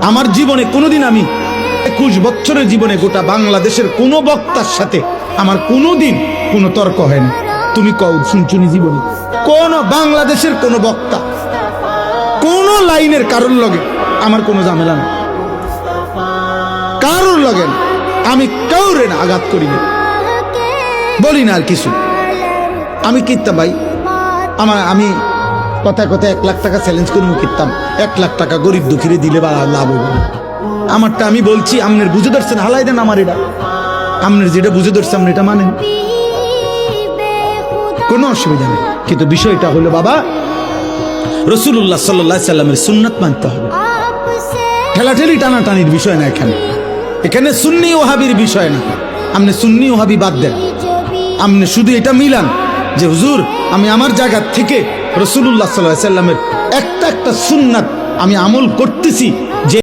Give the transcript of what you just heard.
আমার জীবনে কোনোদিন আমি 21 বছরের জীবনে গোটা বাংলাদেশের কোনো বক্তার সাথে আমার কোনোদিন কোনো তর্ক হয়নি। তুমি কও শুনছুনি জীবনে কোন বাংলাদেশের কোন বক্তা কোন লাইনের কারোর লগে আমার কোনো ঝামেলা না, কারোর লগে না। আমি কাউরে না আঘাত করি না, বলি না আর কিছু। আমি কিনতাম ভাই, আমি কথায় কথায় 1 লাখ টাকা চ্যালেঞ্জ করে কিনতাম। 1 লাখ টাকা গরিব দুঃখীরে দিলে বা লাভ হইব না। আমারটা আমি বলছি, আমনের বুঝে ধরছেন, হালাই দেন আমার এটা। আমনের যেটা বুঝে ধরছে আপনি এটা মানেন, কোনো অসুবিধা নেই। কিন্তু বিষয়টা হলো বাবা, রাসূলুল্লাহ সাল্লাল্লাহু আলাইহি সাল্লামের সুন্নাত মানতে হবে। ঠেলাঠেলি টানাটানির বিষয় না এখানে। এখানে সুন্নি ওহাবির বিষয় না। আপনি সুন্নি ওহাবি বাদ দেন, আপনি শুধু এটা মিলান যে হুজুর আমি আমার জায়গা থেকে রাসূলুল্লাহ সাল্লাল্লাহু আলাইহি সাল্লামের একটা সুন্নাত আমি আমল করতেছি,